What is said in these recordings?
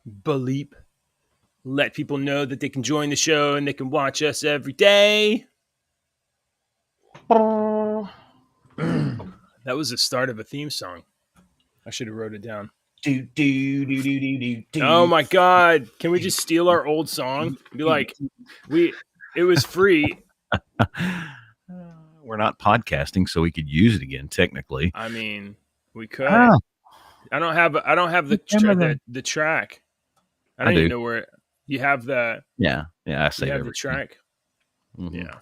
bleep. Let people know that they can join the show and they can watch us every day. That was the start of a theme song. I should have wrote it down. Oh my God. Can we just steal our old song? Be like, it was free. We're not podcasting, so we could use it again, technically. I mean, we could. I don't have the track. I don't even know where you have the. Yeah. I say the track. Mm-hmm. Yeah.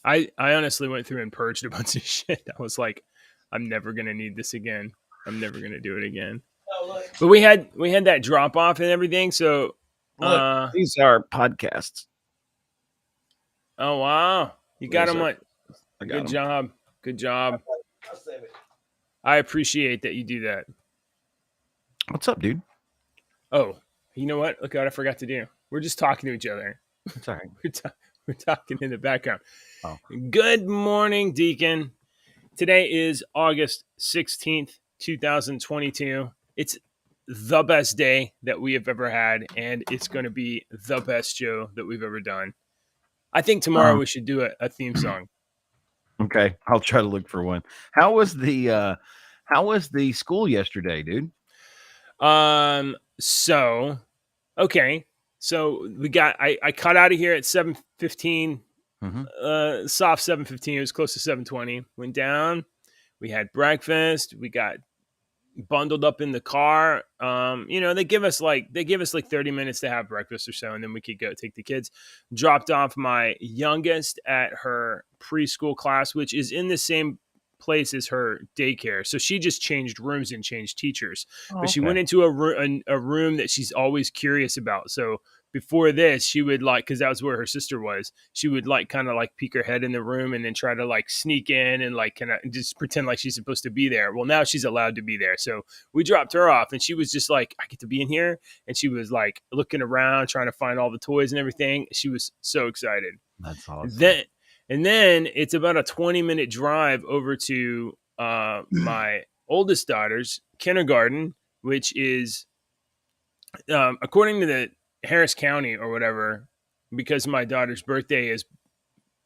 I honestly went through and purged a bunch of shit. I was like, I'm never gonna need this again. I'm never gonna do it again. But we had that drop off and everything. So look, these are podcasts. Oh wow, you got them on. Good job. Good job. I'll save it. I appreciate that you do that. What's up, dude? Oh, you know what? Look what I forgot to do. We're just talking to each other. Sorry. We're talking in the background. Oh. Good morning, Deacon. Today is August 16th, 2022. It's the best day that we have ever had, and it's going to be the best show that we've ever done. I think tomorrow we should do a theme song. Okay, I'll try to look for one. How was the school yesterday, dude? So we got I cut out of here at 7:15. Mm-hmm. Soft 7:15. It was close to 7:20. Went down. We had breakfast. We got bundled up in the car. They give us like 30 minutes to have breakfast or so, and then we could go take the kids. Dropped off my youngest at her preschool class, which is in the same place as her daycare. So she just changed rooms and changed teachers. But she went into a room that she's always curious about. So before this, she would because that was where her sister was. She would kind of peek her head in the room and then try to sneak in and kind of just pretend like she's supposed to be there. Well, now she's allowed to be there. So we dropped her off and she was just I get to be in here. And she was looking around, trying to find all the toys and everything. She was so excited. That's awesome. Then it's about a 20-minute drive over to my oldest daughter's kindergarten, which is, according to the Harris County or whatever, because my daughter's birthday is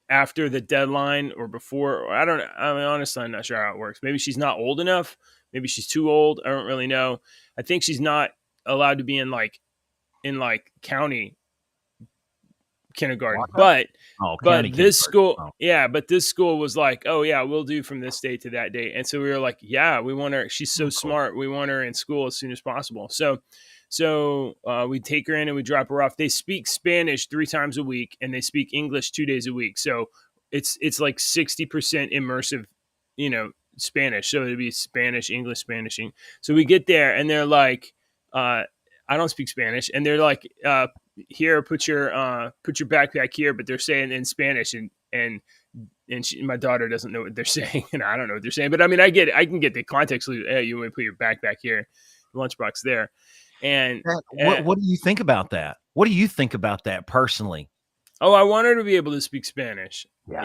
after the deadline or before. Or honestly, I'm not sure how it works. Maybe she's not old enough. Maybe she's too old. I don't really know. I think she's not allowed to be in county kindergarten, but this school was oh yeah, we'll do from this day to that day. And so we were yeah, we want her. She's so smart. We want her in school as soon as possible. So we take her in and we drop her off. They speak Spanish 3 times a week and they speak English 2 days a week. So it's 60% immersive, Spanish. So it'd be Spanish, English, Spanish. So we get there and they're I don't speak Spanish. And they're here, put your backpack here, but they're saying in Spanish and my daughter doesn't know what they're saying and I don't know what they're saying. But I mean, I can get the context. Hey, you want to put your backpack here, lunchbox there. And what do you think about that? What do you think about that personally? Oh, I want her to be able to speak Spanish. Yeah.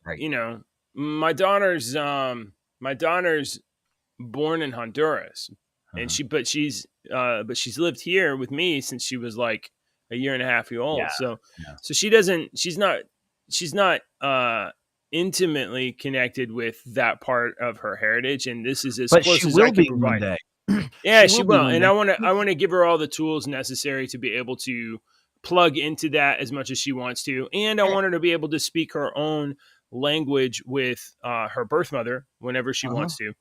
Right. My daughter's born in Honduras, and she's lived here with me since she was a year and a half old. Yeah. So she's not intimately connected with that part of her heritage, and this is as close as I can provide. One day. Yeah, she will. And I want to give her all the tools necessary to be able to plug into that as much as she wants to. And I want her to be able to speak her own language with her birth mother whenever she wants to.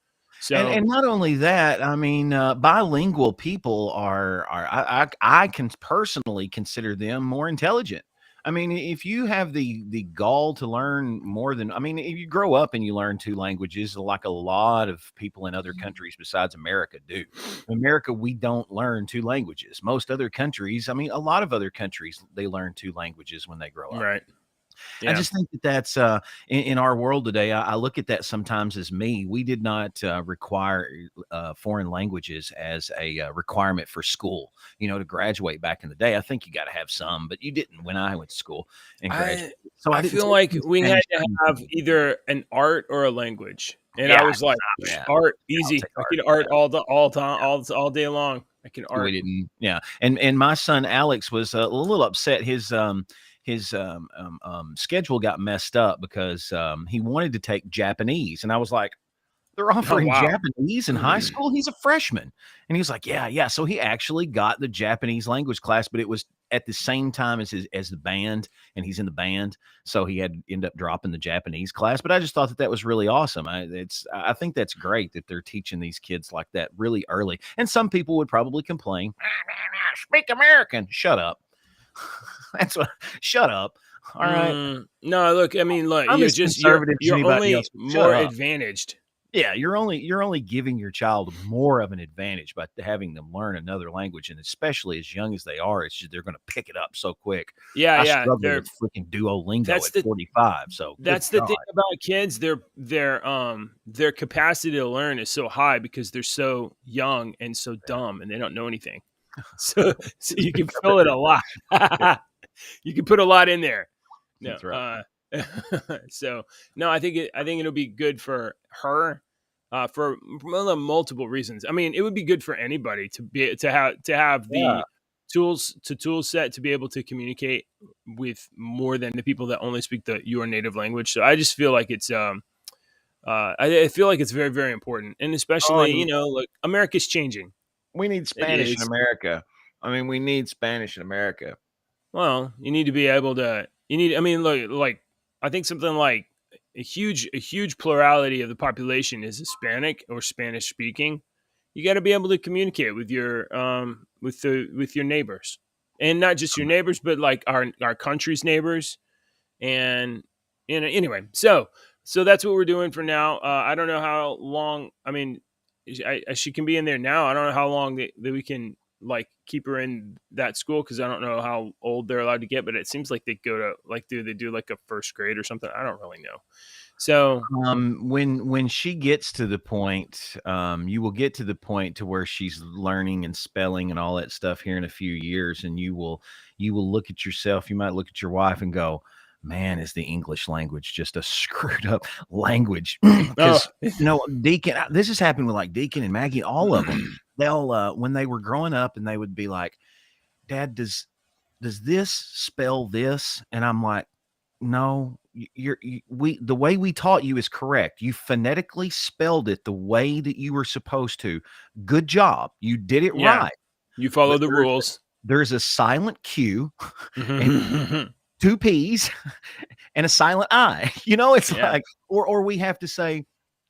So, and not only that, I mean, bilingual people I can personally consider them more intelligent. I mean, if you have the gall to learn more than, I mean, if you grow up and you learn 2 languages, like a lot of people in other countries besides America do. In America, we don't learn 2 languages. Most other countries, I mean, a lot of other countries, they learn 2 languages when they grow up. Right. Yeah. I just think that's in our world today. I look at that sometimes as we did not require foreign languages as a requirement for school, to graduate back in the day. I think you got to have some, but you didn't when I went to school and graduated. So I feel like we had to have either an art or a language. And I was art, easy. I could art all day long. I can We art. didn't, yeah. And my son Alex was a little upset. His schedule got messed up because he wanted to take Japanese, and I was like, they're Oh offering wow. Japanese in high school. He's a freshman, and he was like, yeah, yeah. So he actually got the Japanese language class, but it was at the same time as the band, and he's in the band, so he had to end up dropping the Japanese class. But I just thought that was really awesome. I think that's great that they're teaching these kids like that really early. And some people would probably complain, speak American. Shut up. That's what. Shut up. All right. No, look, I mean, look, I'm you're as just conservative as you're anybody only else. Shut more up. advantaged. Yeah, you're only giving your child more of an advantage by having them learn another language, and especially as young as they are, it's just they're going to pick it up so quick. Yeah, I yeah. struggle with freaking Duolingo That's at the 45, so good that's the God. thing about kids. Their capacity to learn is so high because they're so young and so dumb, and they don't know anything. So you can fill it a lot. You can put a lot in there. No, That's right. so no, I think it'll be good for her, for multiple reasons. I mean, it would be good for anybody to have Yeah. the tool set to be able to communicate with more than the people that only speak your native language. So I just feel like it's I feel like it's very, very important, and Oh, especially, and like, America's changing. we need It Spanish in is. America. I mean, we need Spanish in America. Well, you need to be able to. You need. I mean, look, like, I think something like a huge plurality of the population is Hispanic or Spanish speaking. You got to be able to communicate with your with your neighbors, and not just your neighbors, but like our country's neighbors. And anyway, so that's what we're doing for now. I don't know how long. I mean, she can be in there now. I don't know how long that we can like keep her in that school because I don't know how old they're allowed to get. But it seems like they go to like they do like a first grade or something. I don't really know. So When she gets to the point, you will get to the point to where she's learning and spelling and all that stuff here in a few years, and you will look at yourself. You might look at your wife and go, man, is the English language just a screwed up language? oh, Because Deacon, this has happened with like Deacon and Maggie, all of them. They'll when they were growing up, and they would be like, Dad, does this spell this? And I'm like, no, the way we taught you is correct. You phonetically spelled it the way that you were supposed to. Good job. You did it yeah, right. you follow But the rules. there's a silent Q and two P's and a silent I. It's Yeah. like, or we have to say,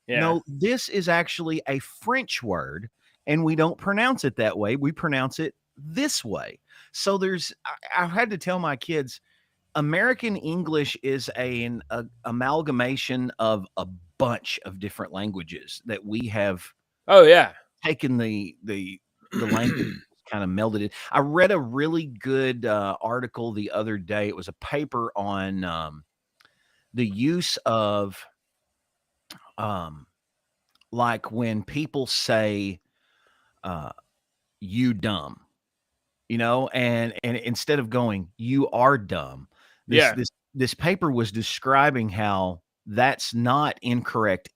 Yeah. no, this is actually a French word, and we don't pronounce it that way. We pronounce it this way. So I had to tell my kids, American English is an amalgamation of a bunch of different languages that we have Oh yeah. taken the language, kind of melded it. I read a really good article the other day. It was a paper on the use of like when people say you dumb, and instead of going you are dumb, Yeah. this paper was describing how that's not incorrect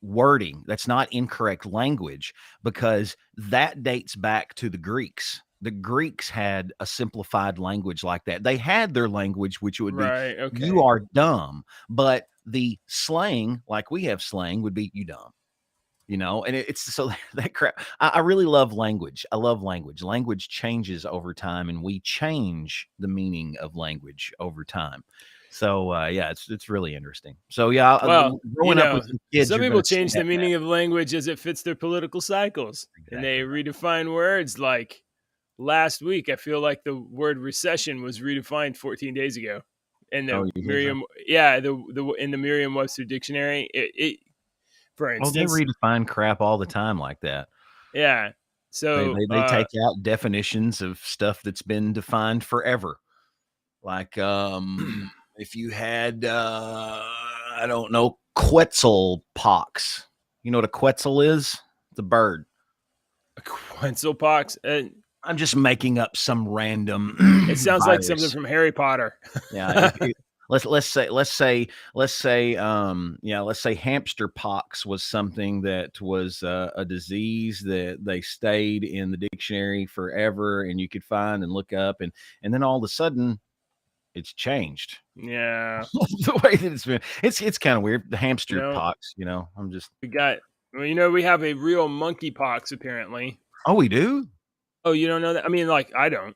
wording, that's not incorrect language, because that dates back to the Greeks. The Greeks had a simplified language like that. They had their language, which would be Right. Okay. you are dumb, but the slang, like we have slang, would be you dumb. And it's so that crap. I really love language. I love language. Language changes over time, and we change the meaning of language over time. So yeah, it's really interesting. So yeah, Well, growing up with kids, some you're people going to see change the that, Matt. meaning of language as it fits their political cycles, and they Exactly. redefine words. Like last week, I feel like the word recession was redefined 14 days ago, in Oh, the you think so? Merriam, the in the Merriam-Webster dictionary. For Oh, they instance, redefine crap all the time like that. yeah. They So, they they take out definitions of stuff that's been defined forever. Like if you had I don't know, Quetzal pox. You know what a Quetzal is? It's a bird. Quetzalcoatl. I'm just making up some random It sounds like something virus. from Harry Potter. Yeah, let's say hamster pox was something that was a disease that they stayed in the dictionary forever, and you could find and look up, and then all of a sudden it's changed. Yeah. The way that it's been, it's kind of weird. The hamster No, pox, I'm just. we got. Well, we have a real monkeypox apparently. Oh, we do. Oh, you don't know that? I mean, like, I don't.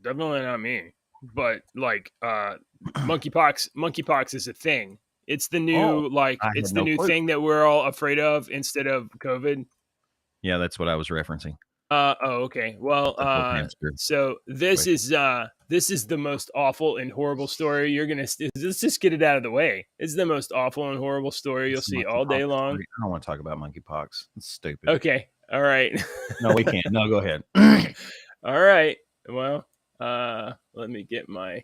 Definitely not me. But like, monkeypox is a thing. It's the new, Oh, like, I it's had the no new clue. thing that we're all afraid of instead of COVID. Yeah, that's what I was referencing. Oh, okay. Well, The whole hamster so this situation. is the most awful and horrible story you're gonna. Let's just get it out of the way. It's the most awful and horrible story you'll It's see all day monkeypox. long. I don't want to talk about monkeypox. It's stupid. Okay. All right. No, we can't. No, go ahead. All right. Well, let me get my.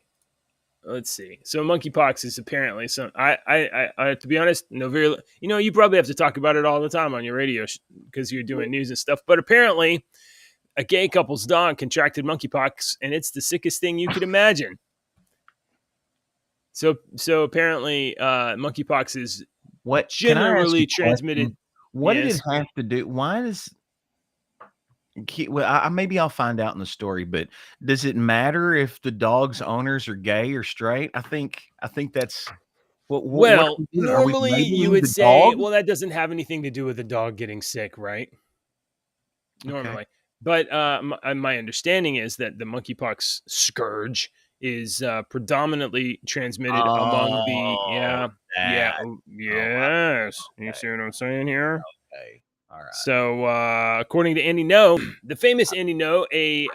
Let's see. So monkeypox is apparently some. I to be honest, no very. You probably have to talk about it all the time on your radio because you're doing news and stuff. But apparently, a gay couple's dog contracted monkeypox, and it's the sickest thing you could imagine. So apparently, monkeypox is What can I ask you generally a question? transmitted. What did it Yes. have to do? Why does well, maybe I'll find out in the story, but does it matter if the dog's owners are gay or straight? I think that's what are Well, we doing? Are we normally you labeling would the say, dog? well, that doesn't have anything to do with the dog getting sick, right? Okay. Normally. But my understanding is that the monkeypox scourge is predominantly transmitted among the Oh, that. Oh, yes. You okay. see what I'm saying here? Okay. All right. So according to Andy No, the famous Andy No, a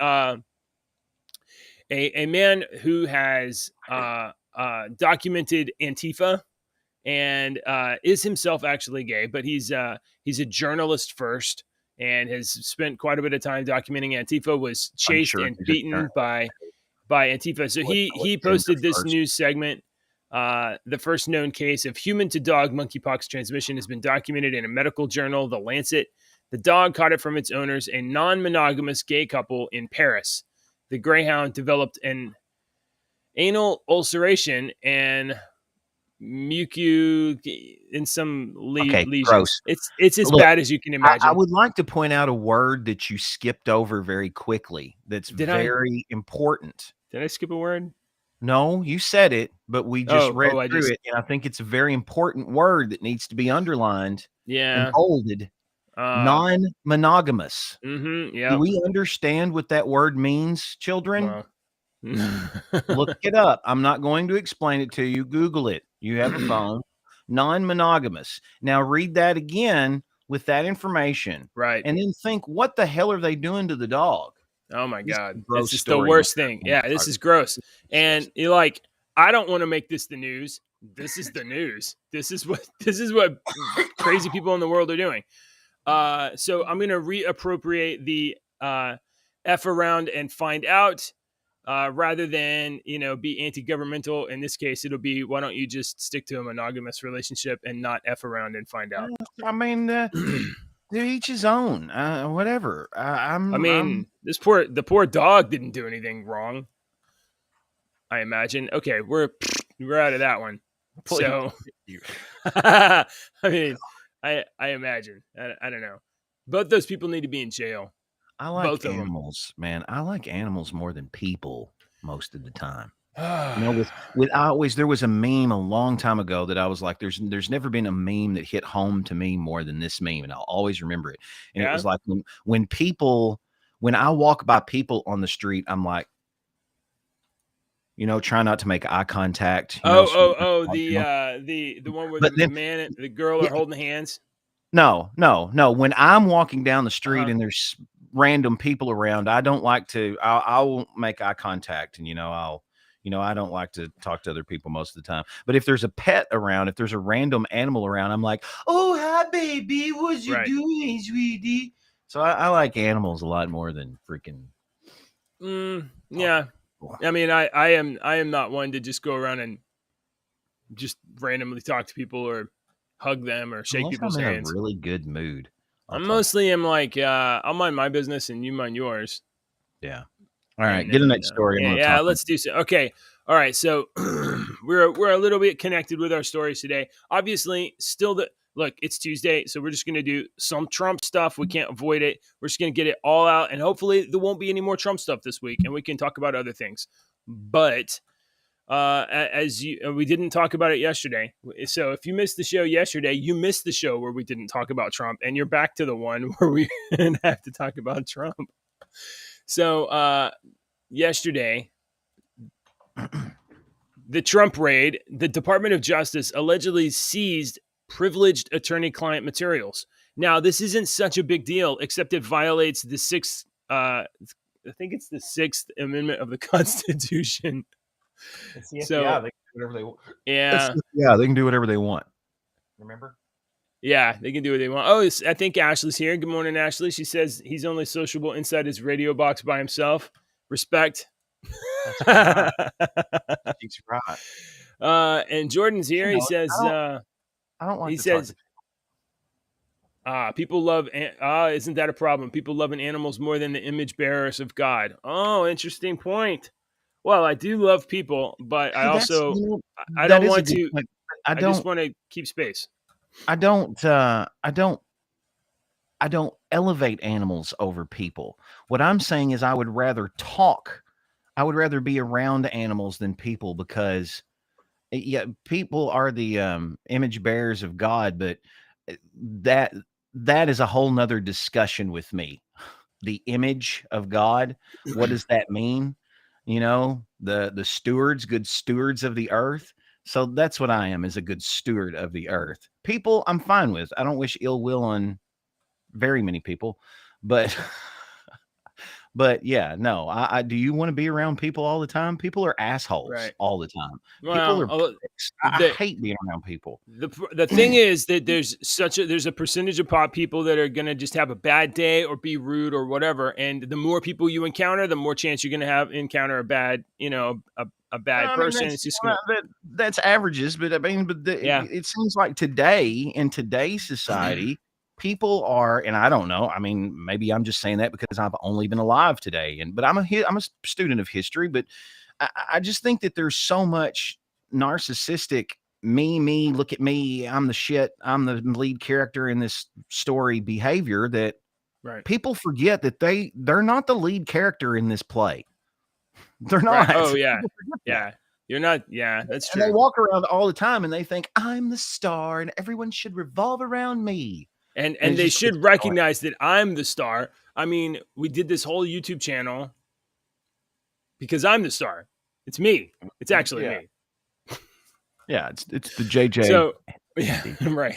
man who has documented Antifa and is himself actually gay, but he's a journalist first and has spent quite a bit of time documenting Antifa, was I'm chased sure and he's a beaten journalist. by Antifa. So I would he gender posted this first. news segment. The first known case of human to dog monkeypox transmission has been documented in a medical journal, The Lancet. The dog caught it from its owners, a non-monogamous gay couple in Paris. The greyhound developed an anal ulceration and mucu in some Okay, lesions. gross. It's as Look, bad as you can I imagine. would like to point out a word that you skipped over very quickly that's Did I very important. skip a word? No, you said it, but we just read I through just it, and I think it's a very important word that needs to be underlined and yeah. bolded. Uh Non-monogamous. Do Yep. we understand what that word means, children? Well. Look it up. I'm not going to explain it to you. Google it. You have a phone. Non-monogamous. Now read that again with that information, Right. and then think, what the hell are they doing to the dog? Oh my This is a god. It's gross just the story, man. worst thing. Oh Yeah, my this God. is gross. And Disgusting. you're like, I don't want to make this the news. This is the news. This is what crazy people in the world are doing. So I'm gonna reappropriate the F around and find out rather than be anti-governmental. In this case, it'll be, why don't you just stick to a monogamous relationship and not F around and find out. I mean, to each his own. Whatever. I I'm mean, the poor dog didn't do anything wrong, I imagine. Okay, we're out of that one. pleased. So I mean, I imagine. I don't know. Both those people need to be in jail. I like Both of them. animals, man. I like animals more than people most of the time. Yeah. With I always there was a meme a long time ago that I was like, there's never been a meme that hit home to me more than this meme, and I'll always remember it. And it was like when I walk by people on the street, I'm like, try not to make eye contact. The one where But the then man and the girl are yeah, holding hands. no, no, no. When I'm walking down the street Uh-huh. and there's random people around, I don't like to. I'll make eye contact, and I don't like to talk to other people most of the time. But if there's a pet around, if there's a random animal around, I'm like, "Oh, hi, baby. What you Right. doing, sweetie?" So I like animals a lot more than freaking. Yeah. I mean, I am not one to just go around and just randomly talk to people or hug them or shake Unless people's I'm in a hands. really good mood, I I'll talk. mostly am like, I'll mind my business and you mind yours. Yeah. All right, And get the then next story. I'm going to yeah, talk. let's do so. Okay, all right. So we're a little bit connected with our stories today. Obviously, still look. It's Tuesday, so we're just going to do some Trump stuff. We can't avoid it. We're just going to get it all out, and hopefully there won't be any more Trump stuff this week, and we can talk about other things. But we didn't talk about it yesterday. So if you missed the show yesterday, you missed the show where we didn't talk about Trump, and you're back to the one where we have to talk about Trump. So yesterday, the Trump raid, the Department of Justice allegedly seized privileged attorney-client materials. Now, this isn't such a big deal, except it violates the sixth. I think it's the Sixth Amendment of the Constitution. It's the FBI. So They can do whatever they want. yeah, Yeah, they can do whatever they want. Remember? yeah, they can do what they want. Oh, I think Ashley's here. Good morning, Ashley. She says he's only sociable inside his radio box by himself. Respect. That's right. She's right. And Jordan's here. He says, I don't like he to says, talk to people love, isn't that a problem? People loving animals more than the image bearers of God. Oh, interesting point. Well, I do love people, but I also, I don't want to, I just want to keep space. I don't elevate animals over people. What I'm saying is I would rather be around animals than people, because yeah, people are the image bearers of God, but that is a whole nother discussion with me. The image of God, what does that mean? You know, the stewards, good stewards of the earth. So that's what I am, is a good steward of the earth. People, I'm fine with. I don't wish ill will on very many people, but yeah, no. I do you want to be around people all the time? People are assholes all the time. People are I hate being around people. The thing is that there's a percentage of people that are going to just have a bad day or be rude or whatever, and the more people you encounter, the more chance you're going to encounter a bad, a bad person. It's just that's averages, but I mean, it seems like in today's society, people are, and I don't know. I mean, maybe I'm just saying that because I've only been alive today, but I'm a student of history. But I just think that there's so much narcissistic me, look at me, I'm the shit, I'm the lead character in this story behavior that people forget that they're not the lead character in this play. They're not. Right. Oh yeah, yeah. You're not. Yeah, that's true. And they walk around all the time and they think I'm the star and everyone should revolve around me. And they should recognize that I'm the star. I mean, we did this whole YouTube channel because I'm the star. It's me. It's actually me. Yeah, it's the JJ. So yeah, right.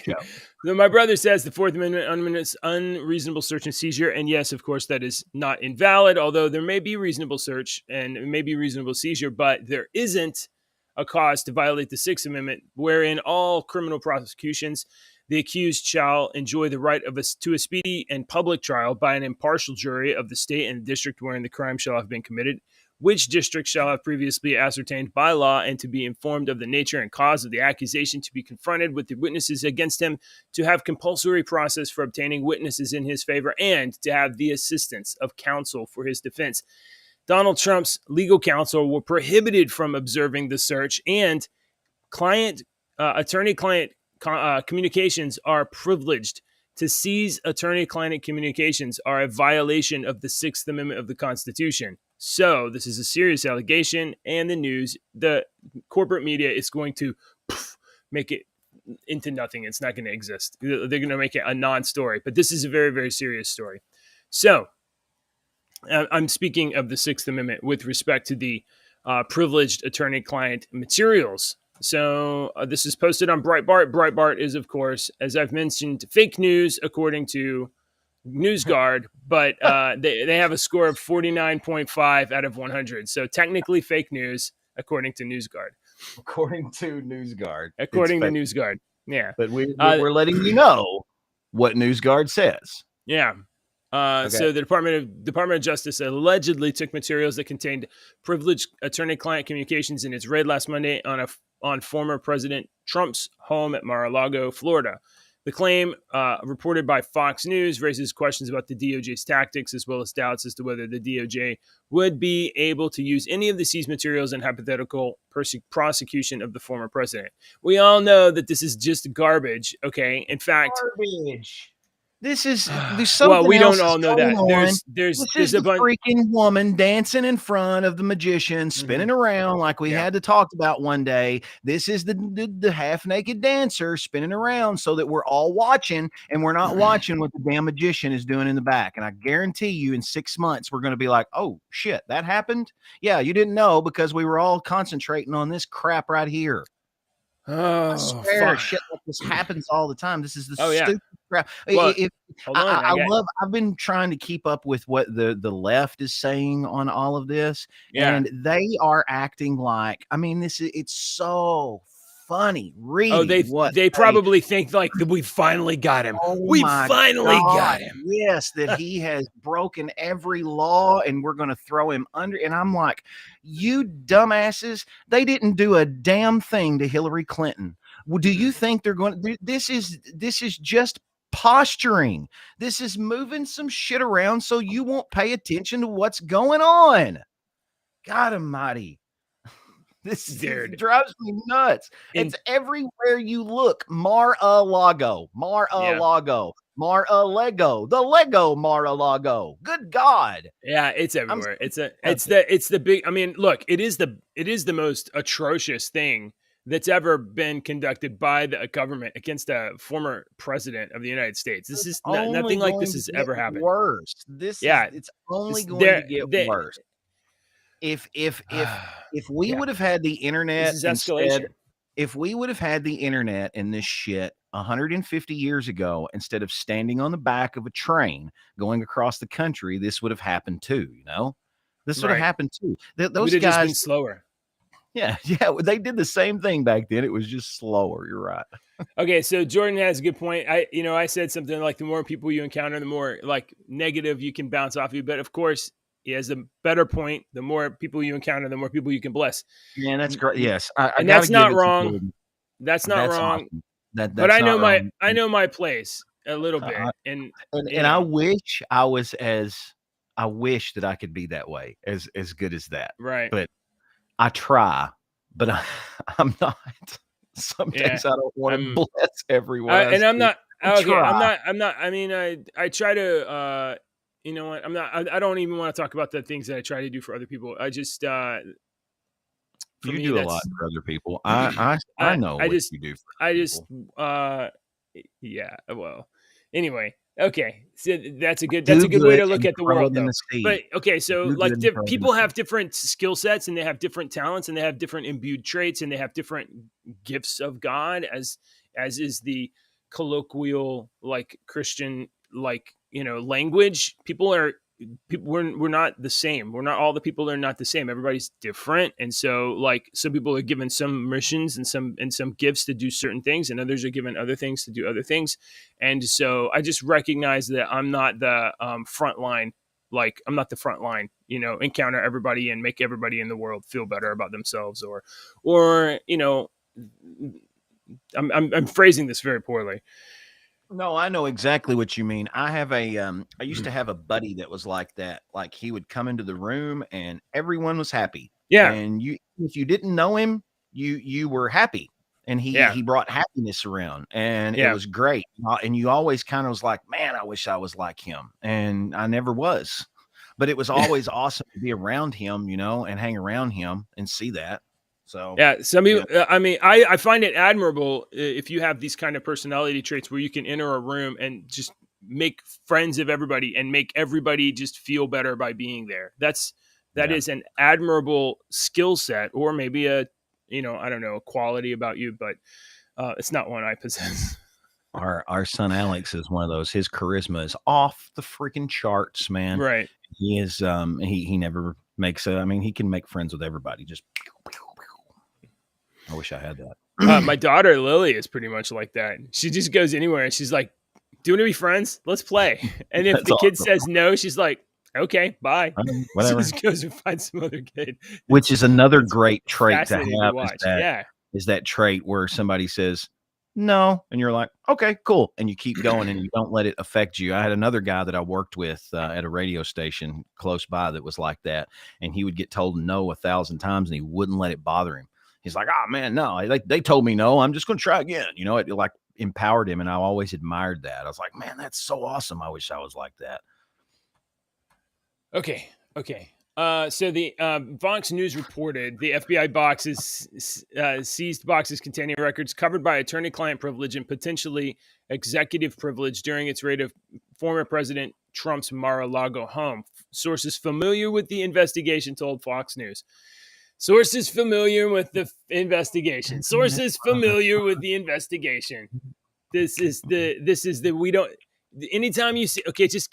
So my brother says the Fourth Amendment unreasonable search and seizure, and yes, of course, that is not invalid. Although there may be reasonable search and it may be reasonable seizure, but there isn't a cause to violate the Sixth Amendment, wherein all criminal prosecutions, the accused shall enjoy the right to a speedy and public trial by an impartial jury of the state and district wherein the crime shall have been committed, which district shall have previously ascertained by law, and to be informed of the nature and cause of the accusation, to be confronted with the witnesses against him, to have compulsory process for obtaining witnesses in his favor, and to have the assistance of counsel for his defense. Donald Trump's legal counsel were prohibited from observing the search, and attorney-client communications are privileged. To seize attorney-client communications are a violation of the Sixth Amendment of the Constitution. So this is a serious allegation, and the corporate media is going to make it into nothing. It's not going to exist. They're going to make it a non-story, but this is a very, very serious story. So I'm speaking of the Sixth Amendment with respect to the privileged attorney-client materials. So this is posted on Breitbart. Breitbart is, of course, as I've mentioned, fake news according to NewsGuard, but they have a score of 49.5 out of 100. So technically fake news according to NewsGuard. According to NewsGuard. According to NewsGuard. Yeah. But we're letting you know what NewsGuard says. Yeah. So the Department of Justice allegedly took materials that contained privileged attorney-client communications in its raid last Monday on former President Trump's home at Mar-a-Lago, Florida. The claim, reported by Fox News, raises questions about the DOJ's tactics, as well as doubts as to whether the DOJ would be able to use any of the seized materials in hypothetical prosecution of the former president. We all know that this is just garbage. Okay, in fact, garbage. This is there's well, something we else don't all know going that. on. There's This is a the bunch. freaking woman dancing in front of the magician, spinning around like we had to talk about one day. This is the half-naked dancer spinning around so that we're all watching, and we're not watching what the damn magician is doing in the back. And I guarantee you, in 6 months, we're going to be like, "Oh shit, that happened." Yeah, you didn't know because we were all concentrating on this crap right here. Oh, I swear, fuck. shit like this happens all the time. This is the Oh, yeah. stupid crap. Well, hold on. I've been trying to keep up with what the left is saying on all of this, Yeah. and they are acting like, I mean, it's so funny reading they probably think like that we finally got him. Oh we my finally God, got him. yes, that he has broken every law and we're going to throw him under. And I'm like, you dumbasses, they didn't do a damn thing to Hillary Clinton. Well, do you think they're going to? This is just posturing. This is moving some shit around so you won't pay attention to what's going on. God almighty. This drives me nuts. It's everywhere you look. Mar-a-Lago, Mar-a-Lago, Mar-a-Lego, the Lego Mar-a-Lago. Good God. Yeah, it's everywhere. It's the big, I mean, look, it is the most atrocious thing that's ever been conducted by the government against a former president of the United States. This is nothing like this has ever happened. Worse. It's only going to get worse. If we would have had the internet instead, if we would have had the internet and this shit 150 years ago, instead of standing on the back of a train going across the country, this would have happened too. You know, this would have happened too. Those guys just been slower. Yeah, they did the same thing back then. It was just slower. You're right. Okay, so Jordan has a good point. I said something like the more people you encounter, the more like negative you can bounce off you. But of course, he has a better point. The more people you encounter, the more people you can bless. Yeah, that's great. Yes, and that's not wrong. That's not wrong. Awesome. But I know my place a little bit, and I wish I was I wish that I could be that way, as good as that. Right. But I try, but I'm not. Some days I don't want to bless everyone. I'm not. Okay, I'm not. I mean, I try to. You know what? I don't even want to talk about the things that I try to do for other people. I just. You do a lot for other people. I know what you do for people. Yeah. Well. Anyway. Okay, so that's a good way to look at the world, though. But okay, so like people have different skill sets, and they have different talents, and they have different imbued traits, and they have different gifts of God, as is the colloquial like Christian language. We're not the same. We're not all the people are not the same. Everybody's different, and so like some people are given some missions and some gifts to do certain things, and others are given other things to do other things. And so I just recognize that I'm not the front line. Like I'm not the front line. Encounter everybody and make everybody in the world feel better about themselves, or I'm phrasing this very poorly. No, I know exactly what you mean. I have I used to have a buddy that was like that. Like he would come into the room and everyone was happy. Yeah. And if you didn't know him, you were happy. And he brought happiness around, and it was great. And you always kind of was like, man, I wish I was like him. And I never was, but it was always awesome to be around him, and hang around him and see that. So yeah, some people. I mean, I find it admirable if you have these kind of personality traits where you can enter a room and just make friends of everybody and make everybody just feel better by being there. That is an admirable skill set, or maybe a I don't know, a quality about you, but it's not one I possess. Our son Alex is one of those. His charisma is off the freaking charts, man. Right. He is. He never makes. I mean, he can make friends with everybody. Just. I wish I had that. My daughter Lily is pretty much like that. She just goes anywhere and she's like, "Do you want to be friends? Let's play." And if the kid says no, she's like, "Okay, bye." Whatever. She just goes and finds some other kid. Which is another great trait to have. Is that trait where somebody says, no. And you're like, okay, cool. And you keep going and you don't let it affect you. I had another guy that I worked with at a radio station close by that was like that. And he would get told no 1,000 times and he wouldn't let it bother him. He's like, oh man, no, they told me no. I'm just going to try again. You know, it like empowered him. And I always admired that. I was like, man, that's so awesome. I wish I was like that. Okay. So the Vox News reported the FBI boxes seized boxes containing records covered by attorney-client privilege and potentially executive privilege during its raid of former President Trump's Mar-a-Lago home. Sources familiar with the investigation told Fox News. Sources familiar with the investigation. Sources familiar with the investigation. This is the we don't. Anytime you see, okay, just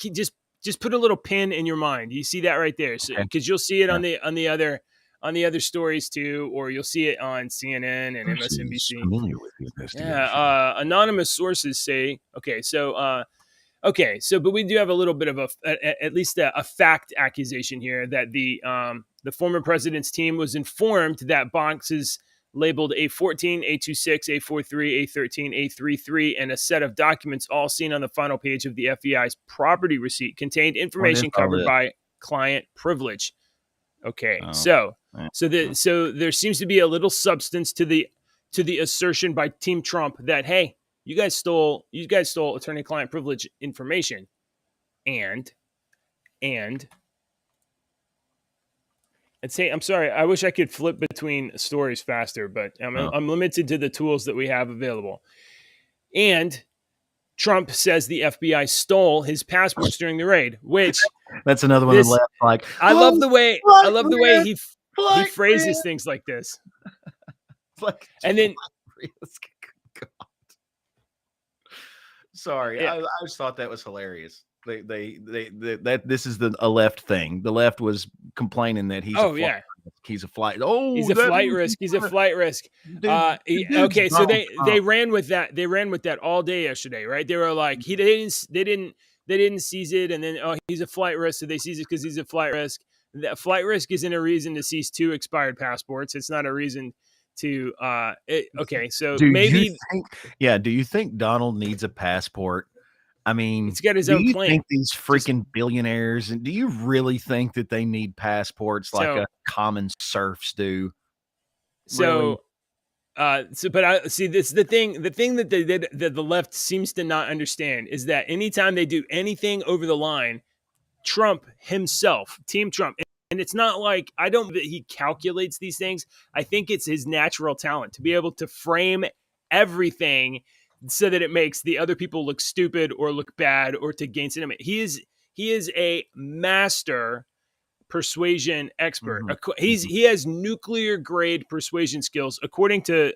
put a little pin in your mind. You see that right there, because you'll see it on the other stories too, or you'll see it on CNN and MSNBC. Familiar with the investigation. Yeah, anonymous sources say, but we do have a little bit of at least a fact accusation here that the former president's team was informed that boxes labeled A14, A26, A43, A13, A33, and a set of documents all seen on the final page of the FBI's property receipt contained information covered by client privilege. Okay, so there seems to be a little substance to the assertion by Team Trump that, hey, you guys stole attorney-client privilege information, and I'd say, I'm sorry, I wish I could flip between stories faster, but I'm limited to the tools that we have available. And Trump says the FBI stole his passports during the raid, which that's another one. Like, I love the way he phrases things like this. Like, and then, sorry, yeah. I just thought that was hilarious. This is a left thing. The left was complaining that he's he's a flight risk. He's a flight risk. Okay, so they ran with that. They ran with that all day yesterday, right? They were like, they didn't seize it, and then he's a flight risk, so they seize it because he's a flight risk. That flight risk isn't a reason to seize 2 expired passports. It's not a reason to so maybe do you think Donald needs a passport? I mean, he's got his own plane. Think these freaking billionaires, and do you really think that they need passports like a common serfs do? So, but I see this. The thing that they did that the left seems to not understand is that anytime they do anything over the line, Trump himself, Team Trump, and it's not like I don't that he calculates these things. I think it's his natural talent to be able to frame everything so that it makes the other people look stupid or look bad or to gain sentiment. He is a master persuasion expert. Mm-hmm. He has nuclear grade persuasion skills, according to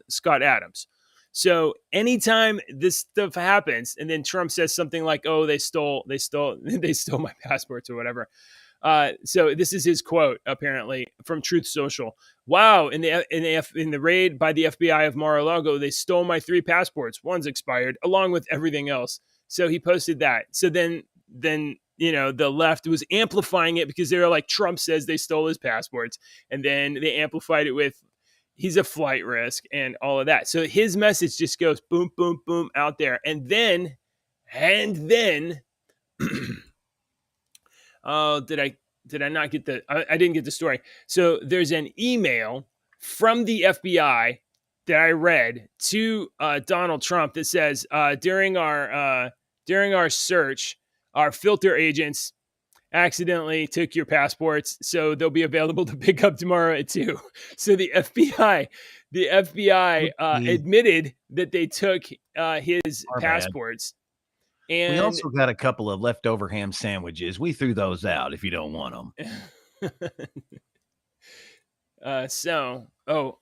Scott Adams. So anytime this stuff happens, and then Trump says something like, "Oh, they stole my passports" or whatever. So this is his quote, apparently, from Truth Social. Wow, in the raid by the FBI of Mar-a-Lago, they stole my 3 passports. One's expired, along with everything else. So he posted that. So then the left was amplifying it because they were like, Trump says they stole his passports, and then they amplified it with he's a flight risk and all of that. So his message just goes boom, boom, boom out there, and then. Oh, did I not get I didn't get the story. So there's an email from the FBI that I read to Donald Trump that says during our search, our filter agents accidentally took your passports, so they'll be available to pick up tomorrow at 2. So the FBI admitted that they took his passports. And we also got a couple of leftover ham sandwiches. We threw those out if you don't want them.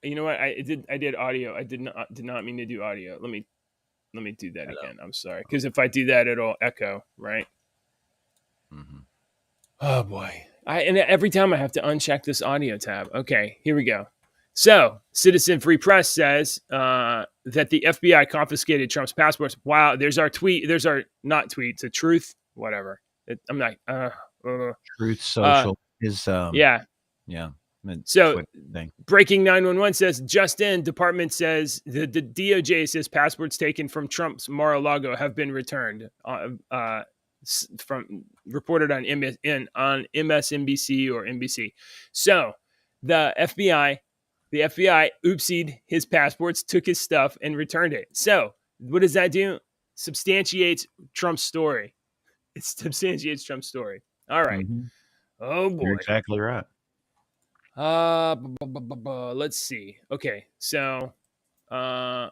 You know what? I did audio. I did not mean to do audio. Let me do that again. I'm sorry. Because if I do that, it'll echo, right? Mm-hmm. Oh boy. And every time I have to uncheck this audio tab. Okay, here we go. So, Citizen Free Press says that the FBI confiscated Trump's passports. Wow, there's our tweet. There's our not tweet. It's a truth. Whatever. I'm not. Truth Social is. Yeah. So breaking 911 says, just in, department says the DOJ says passports taken from Trump's Mar-a-Lago have been returned. From reported on MSNBC or NBC. So the FBI oopsied his passports, took his stuff, and returned it. So what does that do? Substantiates Trump's story. It substantiates Trump's story. All right. Mm-hmm. Oh boy. You're exactly right. Let's see. Okay, so, well,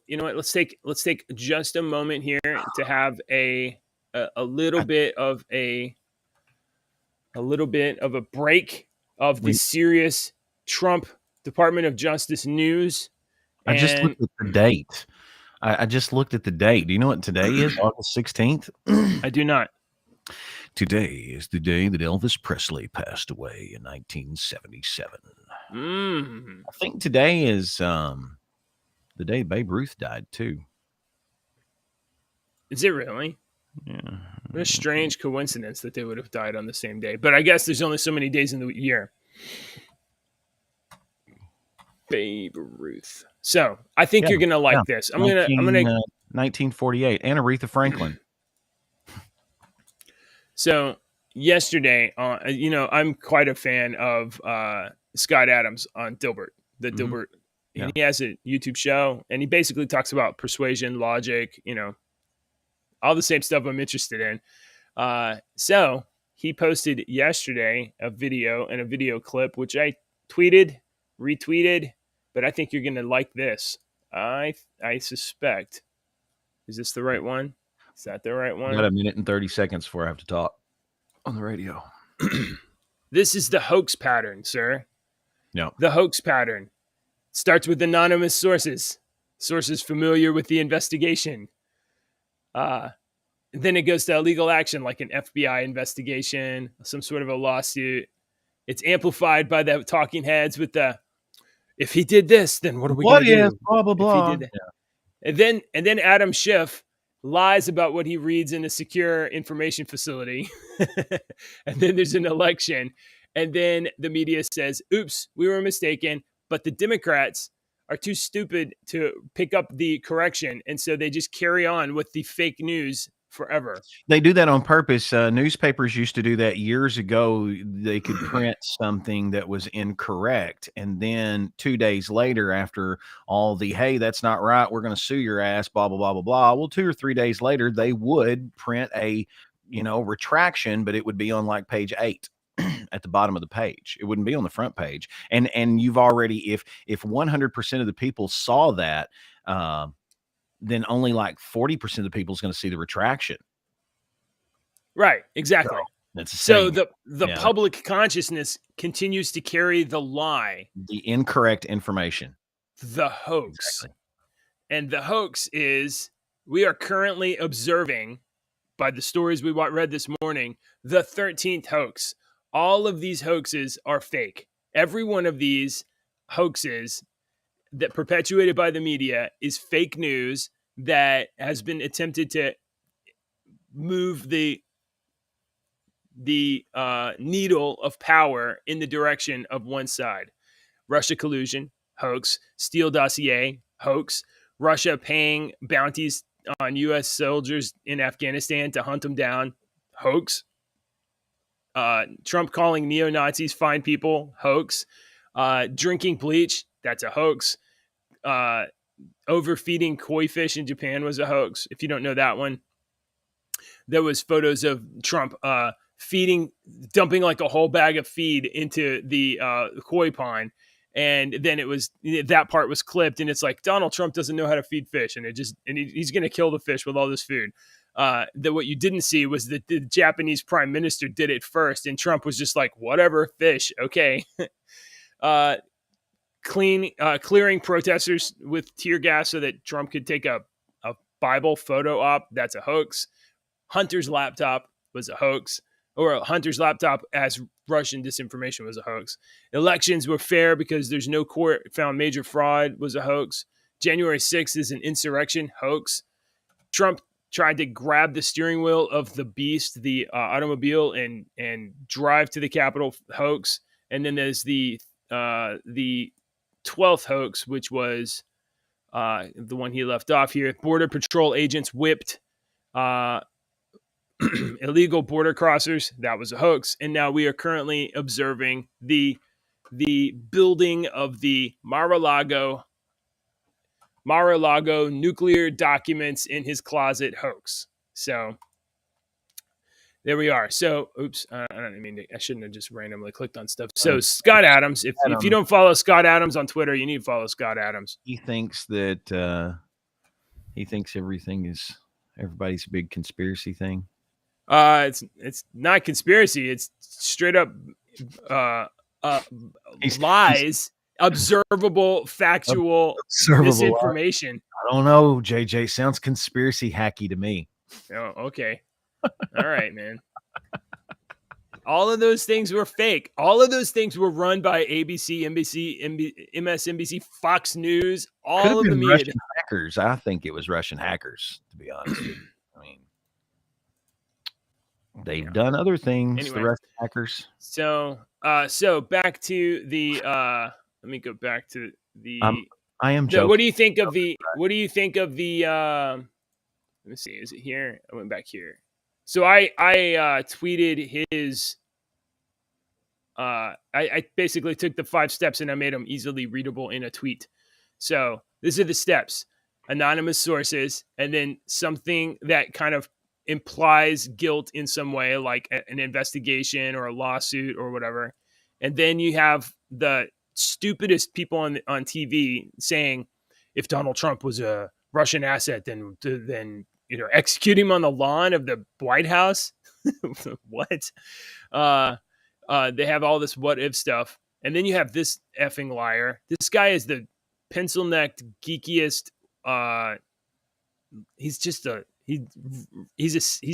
you know what? Let's take just a moment here to have a little bit of a break of the serious Trump Department of Justice news. I just looked at the date. I just looked at the date. Do you know what today is? August 16th? I do not. Today is the day that Elvis Presley passed away in 1977. I think today is the day Babe Ruth died, too. Is it really? Yeah. What a strange coincidence that they would have died on the same day. But I guess there's only so many days in the year. Babe Ruth. So I think you're gonna like this. I'm gonna 1948. And Aretha Franklin. So yesterday, I'm quite a fan of Scott Adams on Dilbert, Dilbert. Yeah. And he has a YouTube show, and he basically talks about persuasion, logic, all the same stuff I'm interested in. So he posted yesterday a video and a video clip, which I retweeted, but I think you're going to like this. I suspect. Is this the right one? Is that the right one? I got a minute and 30 seconds before I have to talk on the radio. This is the hoax pattern, sir. No. The hoax pattern starts with anonymous sources familiar with the investigation. Then it goes to illegal action, like an FBI investigation, some sort of a lawsuit. It's amplified by the talking heads with the, if he did this, then what are we going to do? Blah, blah, blah. And then Adam Schiff lies about what he reads in a secure information facility. And then there's an election. And then the media says, oops, we were mistaken. But the Democrats are too stupid to pick up the correction. And so they just carry on with the fake news forever. They do that on purpose. Newspapers used to do that years ago. They could print something that was incorrect, and then 2 days later, after all the, hey, that's not right, we're going to sue your ass, blah, blah, blah, blah, blah. Well, 2 or 3 days later, they would print a, retraction, but it would be on like page 8 at the bottom of the page. It wouldn't be on the front page. And you've already, if 100% of the people saw that, then only like 40% of the people is going to see the retraction. Right, exactly. So the public consciousness continues to carry the lie. The incorrect information. The hoax. Exactly. And the hoax is, we are currently observing, by the stories we read this morning, the 13th hoax. All of these hoaxes are fake. Every one of these hoaxes that perpetuated by the media is fake news that has been attempted to move the needle of power in the direction of one side. Russia collusion, hoax. Steele dossier, hoax. Russia paying bounties on U.S. soldiers in Afghanistan to hunt them down, hoax. Trump calling neo-Nazis fine people, hoax. Drinking bleach, that's a hoax. Overfeeding koi fish in Japan was a hoax. If you don't know that one, there was photos of Trump dumping like a whole bag of feed into the koi pond. And then that part was clipped, and it's like, Donald Trump doesn't know how to feed fish, and he's going to kill the fish with all this food. What you didn't see was that the Japanese prime minister did it first, and Trump was just like, whatever, fish, okay. Clearing protesters with tear gas so that Trump could take a Bible photo op, that's a hoax. Hunter's laptop was a hoax, or Hunter's laptop as Russian disinformation was a hoax. Elections were fair because there's no court found major fraud was a hoax. January 6th is an insurrection, hoax. Trump tried to grab the steering wheel of the Beast, the automobile, and drive to the Capitol, hoax. and then there's the 12th hoax, which was the one he left off here. Border Patrol agents whipped illegal border crossers. That was a hoax. And now we are currently observing the building of the Mar-a-Lago nuclear documents in his closet hoax. So there we are. So, oops, I shouldn't have just randomly clicked on stuff. So Scott Adams, if you don't follow Scott Adams on Twitter, you need to follow Scott Adams. He thinks that he thinks everything is everybody's a big conspiracy thing. It's not conspiracy. It's straight up lies, observable, factual misinformation. I don't know, JJ. Sounds conspiracy hacky to me. Oh, okay. All right, man. All of those things were fake. All of those things were run by ABC, NBC, MSNBC, Fox News, all of the media. Russian hackers. I think it was Russian hackers, to be honest. I mean, they've done other things, anyway, the Russian hackers. So back to the let me go back to the I am joking. What do you think of the let me see, is it here? I went back here. So I tweeted his I basically took the 5 steps and I made them easily readable in a tweet. So these are the steps: anonymous sources, and then something that kind of implies guilt in some way, like an investigation or a lawsuit or whatever. And then you have the stupidest people on TV saying, if Donald Trump was a Russian asset, then execute him on the lawn of the White House. What? They have all this what if stuff. And then you have this effing liar. This guy is the pencil-necked, geekiest. He's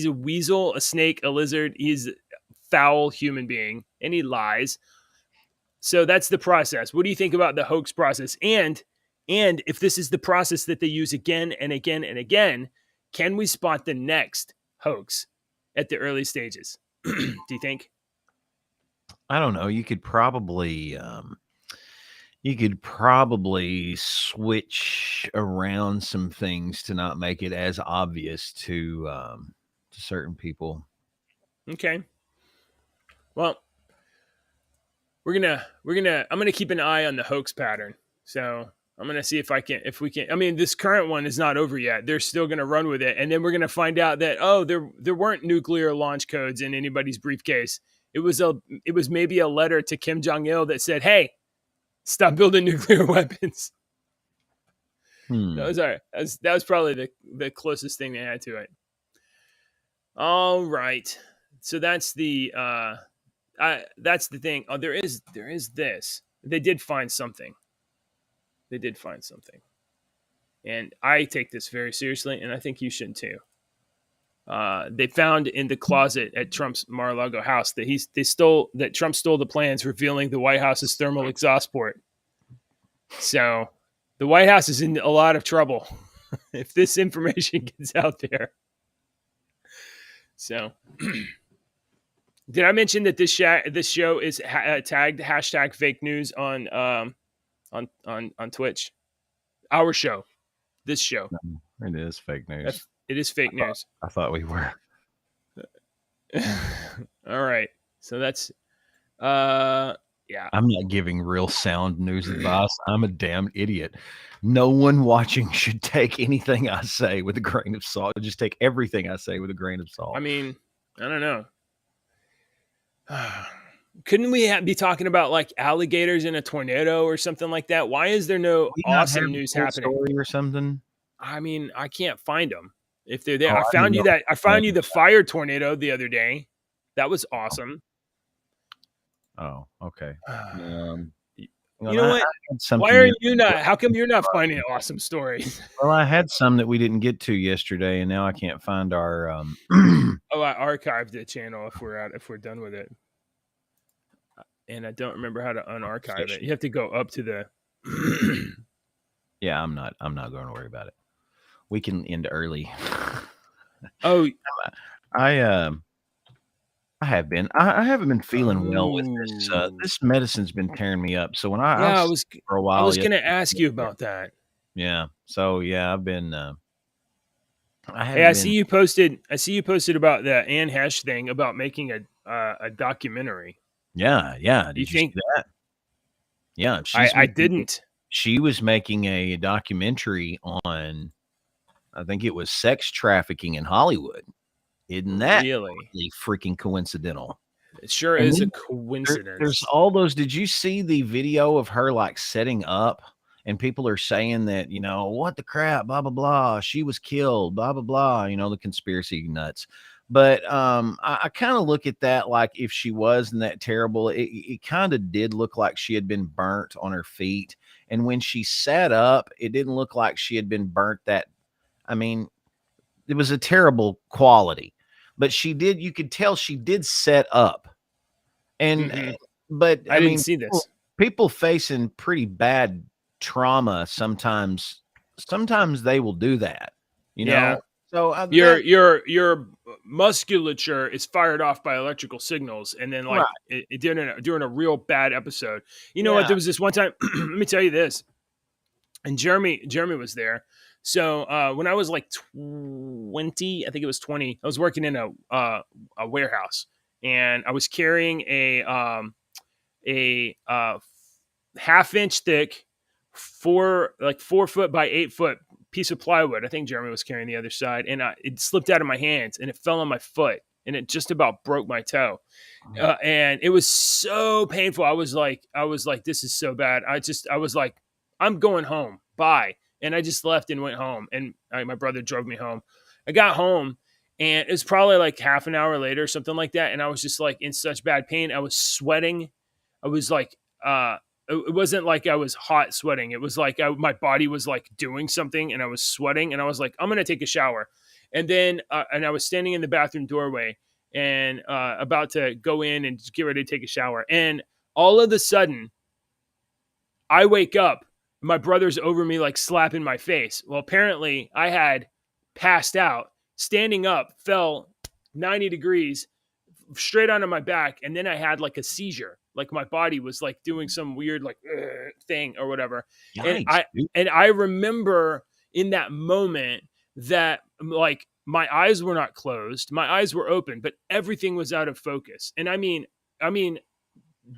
a weasel, a snake, a lizard. He's a foul human being, and he lies. So that's the process. What do you think about the hoax process? And if this is the process that they use again and again and again, can we spot the next hoax at the early stages? Do you think? I don't know. You could probably switch around some things to not make it as obvious to certain people. Okay. Well, I'm gonna keep an eye on the hoax pattern. So I'm gonna see if we can. I mean, this current one is not over yet. They're still gonna run with it, and then we're gonna find out that there weren't nuclear launch codes in anybody's briefcase. It was maybe a letter to Kim Jong-il that said, "Hey, stop building nuclear weapons." That was probably the closest thing they had to it. All right, so that's the thing. Oh, there is this. They did find something. And I take this very seriously, and I think you should too. They found in the closet at Trump's Mar-a-Lago house that Trump stole the plans revealing the White House's thermal exhaust port. So the White House is in a lot of trouble if this information gets out there. So did I mention that this show is tagged hashtag fake news on Twitch? Our show. This show. It is fake news. It is fake news. I thought we were. All right. So that's yeah. I'm not giving real sound news advice. I'm a damn idiot. No one watching should take anything I say with a grain of salt. Just take everything I say with a grain of salt. I mean, I don't know. Couldn't we be talking about like alligators in a tornado or something like that? Why is there no awesome news happening or something? I mean, I can't find them. If they're there, I found you the fire tornado the other day. That was awesome. Oh, okay. You know what? Why are you not? How come you're not finding awesome stories? Well, I had some that we didn't get to yesterday, and now I can't find our. I archived the channel if we're done with it, and I don't remember how to unarchive it. You have to go up to the. Yeah, I'm not going to worry about it. We can end early. Oh, I I have been. I haven't been feeling well with this. Oh, This medicine's been tearing me up. So when I yeah. was I sick was for a I while, was yeah, gonna ask you about that. yeah. So yeah, I've been. I Hey, haven't I been. see you posted. I see you posted about the Anne Hesh thing about making a documentary. Yeah, yeah. You Did you see think that? Yeah, I didn't? she was making a documentary on. I think it was sex trafficking in Hollywood. Isn't that Really? really freaking coincidental? It sure And is a then there's coincidence. all those. Did you see the video of her like setting up? And people are saying that, what the crap, blah, blah, blah. She was killed, blah, blah, blah, the conspiracy nuts. But I kind of look at that like if she wasn't that terrible, it kind of did look like she had been burnt on her feet. And when she sat up, it didn't look like she had been burnt that. I mean, it was a terrible quality, but you could tell she did set up. And Hmm. but I I didn't mean, see people, this. people facing pretty bad trauma sometimes they will do that, you Yeah, know. So your that your musculature is fired off by electrical signals, and then right, like during a real bad episode. You know what? yeah, There was this one time. Let me tell you this. And Jeremy was there. So when I was like 20, I think it was 20, I was working in a warehouse, and I was carrying a half-inch thick 4 foot by 8 foot piece of plywood. I think Jeremy was carrying the other side, and it slipped out of my hands and it fell on my foot, and it just about broke my toe. And it was so painful. I was like, this is so bad. I was like, I'm going home. Bye. And I just left and went home. And my brother drove me home. I got home, and it was probably like half an hour later, something like that. And I was just like in such bad pain. I was sweating. I was like, it wasn't like I was hot sweating. It was like my body was like doing something, and I was sweating. And I was like, I'm gonna take a shower. And then, and I was standing in the bathroom doorway, and about to go in and get ready to take a shower. And all of a sudden, I wake up. My brother's over me, like slapping my face. Well, apparently, I had passed out, standing up, fell 90 degrees straight onto my back, and then I had like a seizure. Like my body was like doing some weird like thing or whatever. And yikes, I dude. and I remember in that moment that like my eyes were not closed, my eyes were open, but everything was out of focus. And I mean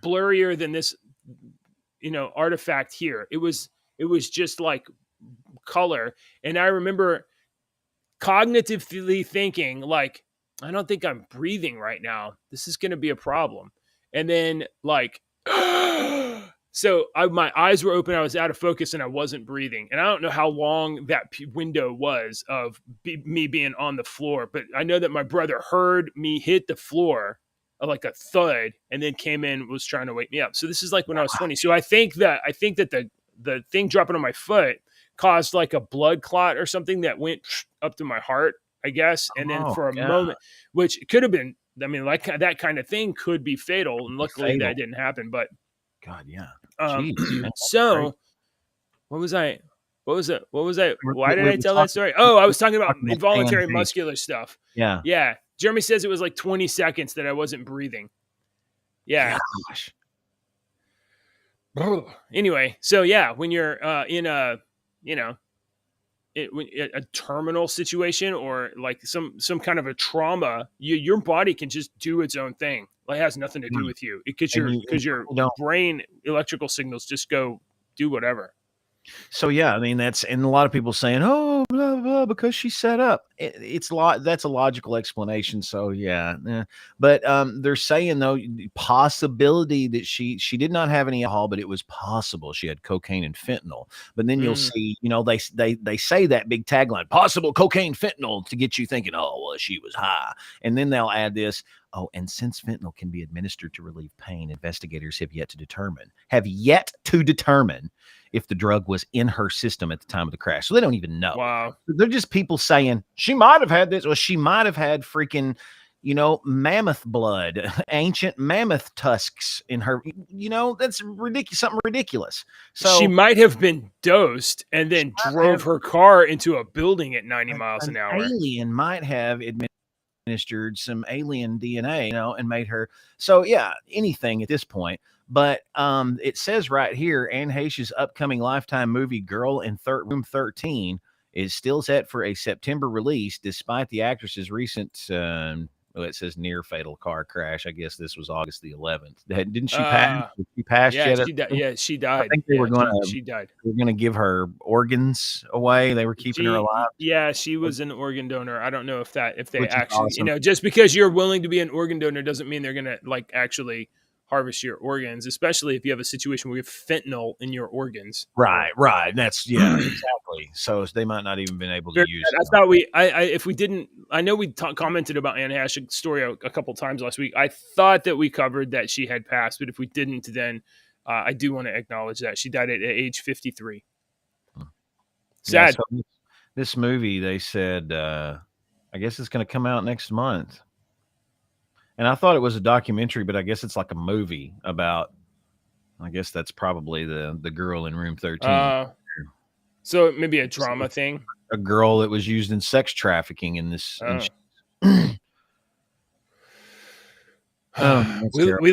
blurrier than this, artifact here. It was just like color. And I remember cognitively thinking like, I don't think I'm breathing right now. This is going to be a problem. And then like so my eyes were open, I was out of focus, and I wasn't breathing. And I don't know how long that window was of me being on the floor, but I know that my brother heard me hit the floor like a thud, and then came in, was trying to wake me up. So this is like when I was 20. So I think that the thing dropping on my foot caused like a blood clot or something that went up to my heart, I guess. And then Oh for a god, moment, which could have been, I mean, like that kind of thing could be fatal. And be luckily that fatal. didn't happen. But God, yeah. um, Jeez, man, that's crazy. so what was I? What was it? What was I? Why did We I were tell that talking story? Oh, I was talking about about involuntary AMG. muscular stuff. Yeah. Yeah. Jeremy says it was like 20 seconds that I wasn't breathing. Yeah. Gosh. Anyway, so yeah, when you're in a, you know, a terminal situation or like some kind of a trauma, your body can just do its own thing. Like it has nothing to do Mm. with you because And you your don't. brain electrical signals just go do whatever. So yeah, I mean that's and a lot of people saying, "Oh, blah blah," because she set up. It's that's a logical explanation. So yeah, but they're saying though possibility that she did not have any alcohol, but it was possible she had cocaine and fentanyl. But then you'll Mm. see, they say that big tagline, possible cocaine fentanyl, to get you thinking, oh well, she was high, and then they'll add this. Oh, and since fentanyl can be administered to relieve pain, investigators have yet to determine if the drug was in her system at the time of the crash. So they don't even know. Wow. They're just people saying she might have had this, or she might have had freaking, mammoth blood, ancient mammoth tusks in her. That's ridiculous, something ridiculous. She So might have been dosed and then drove her car into a building at 90 miles an an hour. alien might have admitted. administered some alien DNA, and made her. So yeah, anything at this point. But it says right here, Anne Heche's upcoming Lifetime movie Girl in Room 13 is still set for a September release, despite the actress's recent, it says near fatal car crash. I guess this was August the 11th. Didn't she pass? Did she pass yet? Yeah, she died. I think they were going she died. They were going to give her organs away. They were keeping her alive. Yeah, she was an organ donor. I don't know if they Which actually, awesome. Just because you're willing to be an organ donor doesn't mean they're going to like actually harvest your organs, especially if you have a situation where you have fentanyl in your organs. Right. That's exactly. So they might not even been able to use. I thought if we didn't, I know we commented about Anne Heche's story a couple times last week. I thought that we covered that she had passed, but if we didn't, then I do want to acknowledge that she died at age 53. Sad. Yeah, so this movie, they said, I guess it's going to come out next month. And I thought it was a documentary, but I guess it's like a movie about, I guess that's probably the girl in room 13. So maybe a drama thing. A girl that was used in sex trafficking in this. We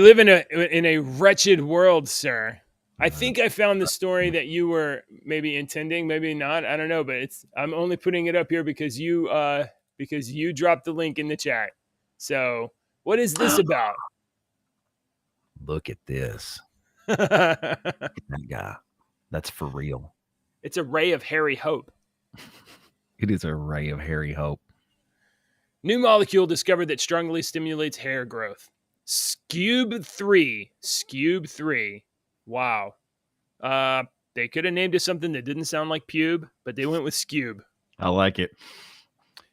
live in a wretched world, sir. I think I found the story that you were maybe intending, maybe not. I don't know, but I'm only putting it up here because you dropped the link in the chat. So what is this about? Look at this. That guy. That's for real. It's a ray of hairy hope. It is a ray of hairy hope. New molecule discovered that strongly stimulates hair growth. Skewb 3. Wow. They could have named it something that didn't sound like pube, but they went with Skewb. I like it.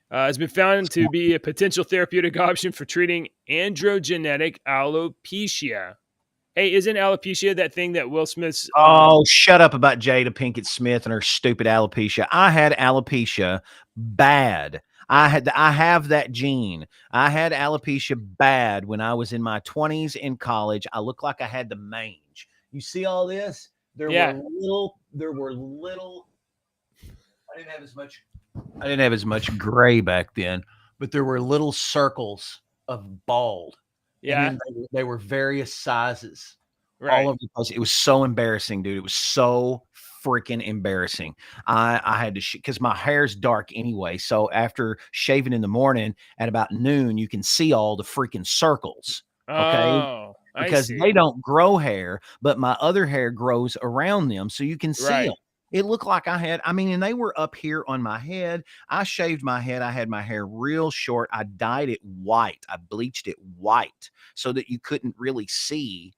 Has been found to be a potential therapeutic option for treating androgenetic alopecia. Hey, isn't alopecia that thing that Will Smith's... Oh, shut up about Jada Pinkett Smith and her stupid alopecia. I had alopecia bad. I have that gene. I had alopecia bad when I was in my 20s in college. I looked like I had the mange. You see all this? There were little. I didn't have as much gray back then, but there were little circles of bald. Yeah. And they were various sizes. Right. All over the place. It was so embarrassing, dude. It was so freaking embarrassing. I had to because my hair's dark anyway. So after shaving in the morning at about noon, you can see all the freaking circles. Okay. Oh, because they don't grow hair, but my other hair grows around them. So you can see them. It looked like and they were up here on my head. I shaved my head. I had my hair real short. I dyed it white. I bleached it white so that you couldn't really see.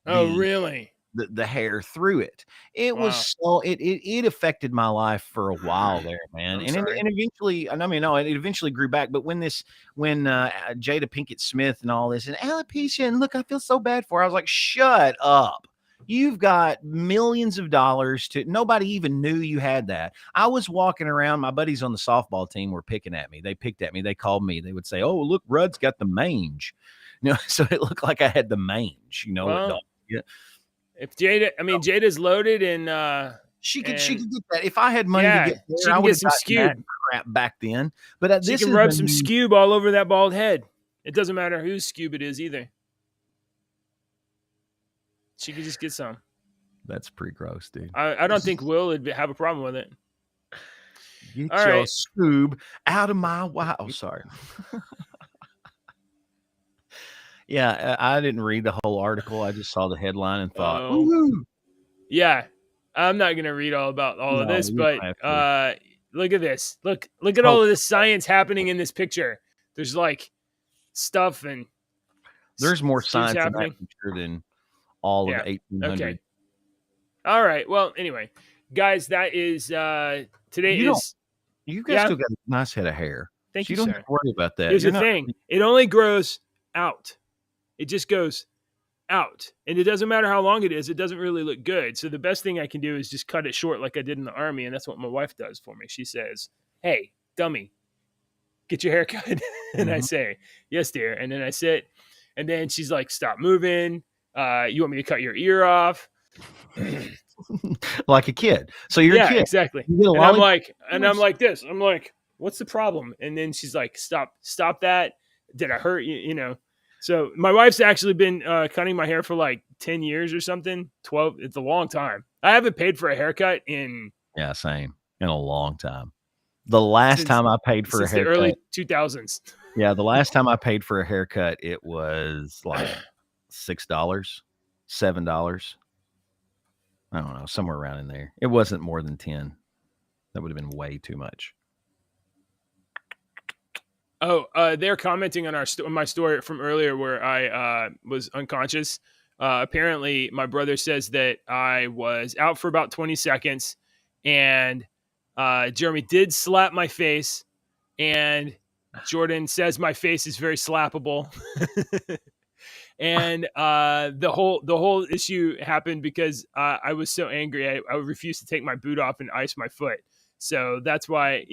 Really? The hair through it. It was so it affected my life for a while there, man. And eventually, it eventually grew back. But when Jada Pinkett Smith and all this and alopecia and look, I feel so bad for her. I was like, shut up. You've got millions of dollars nobody even knew you had that. I was walking around. My buddies on the softball team were picking at me. They picked at me. They called me. They would say, "Oh, look, Rudd's got the mange." So it looked like I had the mange. Yeah. If Jada's loaded and she could get that. If I had money to get there, she can get some Skewb crap back then. But she can rub some Skewb all over that bald head. It doesn't matter whose Skewb it is either. She could just get some. That's pretty gross, dude. I don't think Will would have a problem with it. Get your Skewb out of my wow. Oh, sorry. Yeah, I didn't read the whole article. I just saw the headline and thought, woo-hoo. Yeah, I'm not going to read all about all of this, but look at this. Look at all of this science happening in this picture. There's like stuff and there's more science in that picture than all of 1800. Okay. All right. Well, anyway, guys, that is today is. You guys still got a nice head of hair. Thank you, don't sir. have to worry about that. Here's the thing. It only grows out. It just goes out. And it doesn't matter how long it is. It doesn't really look good. So the best thing I can do is just cut it short like I did in the army. And that's what my wife does for me. She says, "Hey, dummy, get your hair cut." And I say, "Yes, dear." And then I sit. And then she's like, "Stop moving. You want me to cut your ear off?" Like a kid. So you're a kid. Exactly. And I'm like this. I'm like, "What's the problem?" And then she's like, stop that. did I hurt you? You know. So my wife's actually been cutting my hair for like 10 years or something. 12. It's a long time. I haven't paid for a haircut Yeah, same. In a long time. The last since time I paid for a the haircut, early 2000s. yeah, the last time I paid for a haircut, it was like $6, $7. I don't know, somewhere around in there. It wasn't more than 10. That would have been way too much. Oh, they're commenting on my story from earlier where I was unconscious. Apparently, my brother says that I was out for about 20 seconds, and Jeremy did slap my face, and Jordan says my face is very slappable. And the whole issue happened because I was so angry. I refused to take my boot off and ice my foot. So that's why,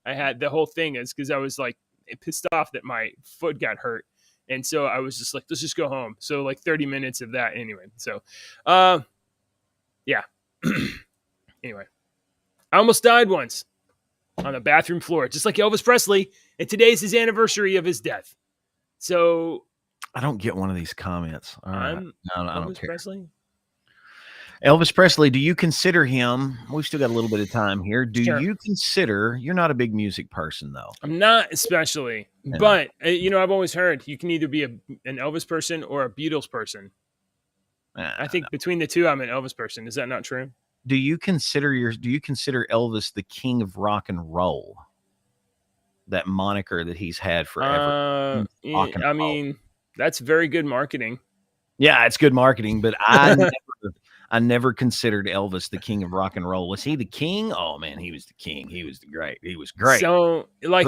I had the whole thing is because I was like pissed off that my foot got hurt. And so I was just like, let's just go home. So like 30 minutes of that anyway. So, yeah. Anyway, I almost died once on the bathroom floor, just like Elvis Presley. And today's his anniversary of his death. So I don't get one of these comments. All right. I'm I don't Elvis care. Presley. Elvis Presley, do you consider him? We've still got a little bit of time here. Do Sure. you consider, you're not a big music person though? I'm not especially, but I've always heard you can either be an Elvis person or a Beatles person. I think between the two, I'm an Elvis person. Is that not true? Do you consider Elvis the king of rock and roll? That moniker that he's had forever. I mean, that's very good marketing. Yeah, it's good marketing, but I never considered Elvis the king of rock and roll. Was he the king? Oh man, he was the king. He was great. He was great. So like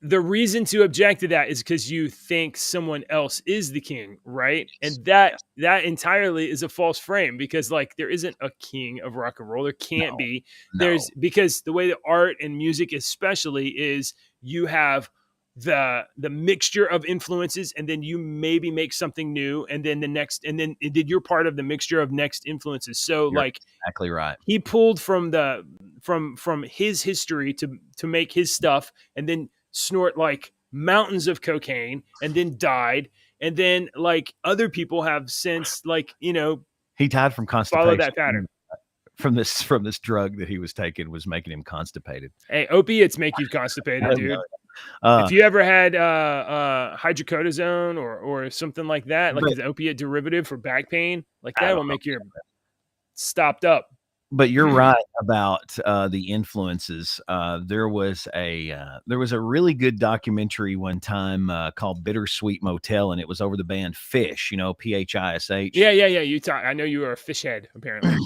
the reason to object to that is because you think someone else is the king, right? And that entirely is a false frame because like there isn't a king of rock and roll. There can't be. There's because the way that art and music especially is you have the mixture of influences and then you maybe make something new and then then you're part of the mixture of next influences. So You're like exactly right. He pulled from his history to make his stuff and then snort like mountains of cocaine and then died. And then like other people have since like, he died from constipation. Follow that pattern. From this drug that he was taking was making him constipated. Hey, opiates make you constipated, dude. If you ever had hydrocodone or something like that, like an opiate derivative for back pain, like that will make you stopped up. But you're right about the influences. There was a really good documentary one time called Bittersweet Motel, and it was over the band Phish, Phish. Yeah. I know you were a fish head, apparently.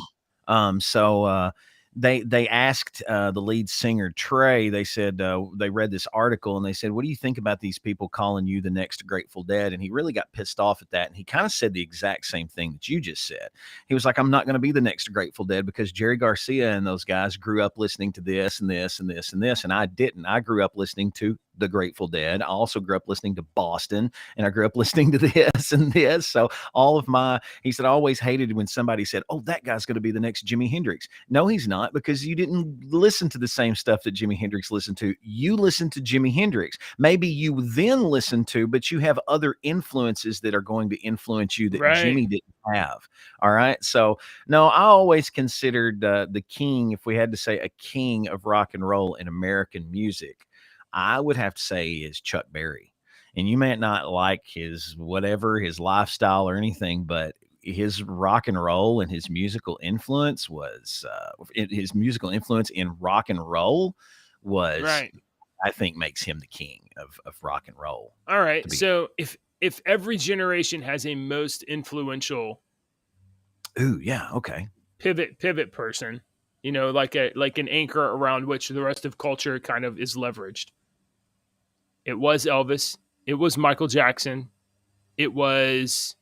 So they asked the lead singer Trey. They said they read this article and they said, "What do you think about these people calling you the next Grateful Dead?" And he really got pissed off at that. And he kind of said the exact same thing that you just said. He was like, "I'm not going to be the next Grateful Dead because Jerry Garcia and those guys grew up listening to this and this and this and this, and I didn't. I grew up listening to the Grateful Dead. I also grew up listening to Boston, and I grew up listening to this and this. So he said, I always hated when somebody said, oh, that guy's going to be the next Jimi Hendrix. No, he's not, because you didn't listen to the same stuff that Jimi Hendrix listened to. You listened to Jimi Hendrix. Maybe you then listen to, but you have other influences that are going to influence you that Jimmy didn't have. All right. So no, I always considered the king, if we had to say a king of rock and roll in American music, I would have to say is Chuck Berry. And you may not like his lifestyle or anything, but his rock and roll and his musical influence in rock and roll was, I think, makes him the king of rock and roll. All right. So if every generation has a most influential, pivot person, like an anchor around which the rest of culture kind of is leveraged. It was Elvis. It was Michael Jackson. It was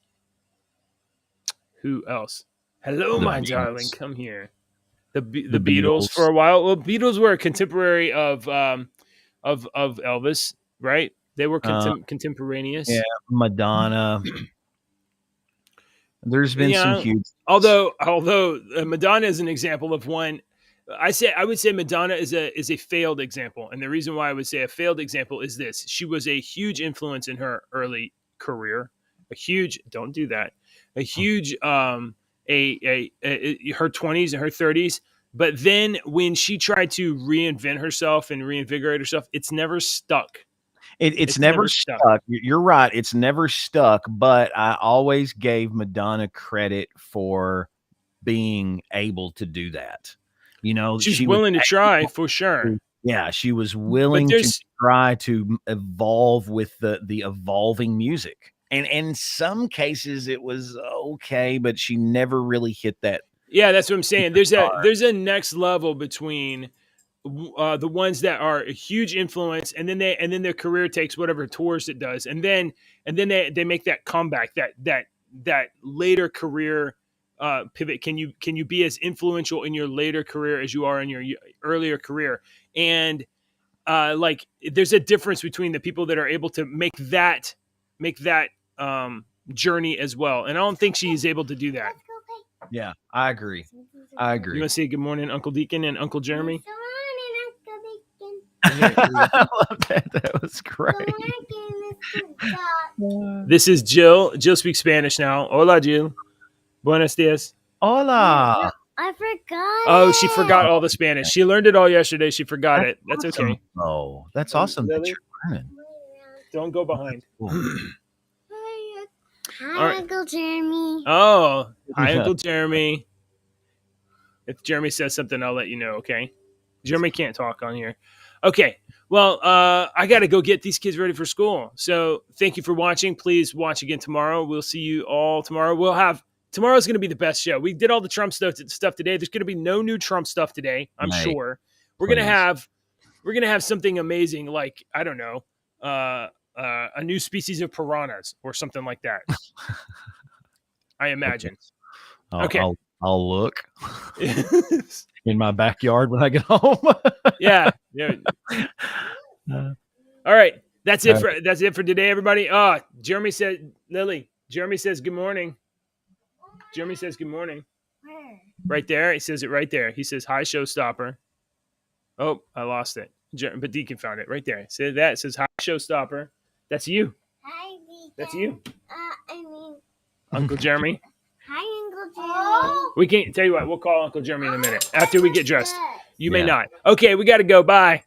who else? Hello, my darling, come here. The Beatles for a while. Well, Beatles were a contemporary of Elvis, right? They were contemporaneous. Yeah, Madonna. There's been some huge. Although Madonna is an example of one I would say Madonna is a failed example, and the reason why I would say a failed example is this: she was a huge influence in her early career, a huge don't do that, a huge her 20s and her 30s. But then when she tried to reinvent herself and reinvigorate herself, it's never stuck. It's never stuck. You're right. It's never stuck. But I always gave Madonna credit for being able to do that. You know, she's she willing was to try for sure. Yeah, she was willing to try to evolve with the evolving music. And in some cases it was okay, but she never really hit that. Yeah, that's what I'm saying. There's a next level between the ones that are a huge influence, and then their career takes whatever tours it does, and then they make that comeback, that later career pivot. Can you be as influential in your later career as you are in your earlier career? And like there's a difference between the people that are able to make that journey as well, and I don't think she is able to do that. Yeah, I agree. You want to say good morning, Uncle Deacon and Uncle Jeremy? I love that. That was great. This is Jill. Jill speaks Spanish now. Hola, Jill. Buenos dias. Hola. I forgot. Oh, she forgot all the Spanish. She learned it all yesterday. She forgot it. That's awesome. Okay. Oh, that's awesome. Lily, that you're learning. Don't go behind. Hi, Uncle Jeremy. Oh, hi, Uncle Jeremy. If Jeremy says something, I'll let you know, okay? Jeremy can't talk on here. Okay. Well, I got to go get these kids ready for school. So thank you for watching. Please watch again tomorrow. We'll see you all tomorrow. Tomorrow's going to be the best show. We did all the Trump stuff today. There's going to be no new Trump stuff today, I'm sure. We're going to have something amazing, like, I don't know, a new species of piranhas or something like that. I imagine. Okay. I'll look in my backyard when I get home. Yeah. All right. That's it for today, everybody. Jeremy said good morning. Jeremy says good morning. Where? Right there. He says it right there. He says, hi, showstopper. Oh, I lost it. But Deacon found it right there. Say that. It says, hi, showstopper. That's you. Hi, Deacon. That's you. I mean, Uncle Jeremy. hi, Uncle Jeremy. We can't tell you what. We'll call Uncle Jeremy in a minute after we get dressed. You may not. Okay, we got to go. Bye.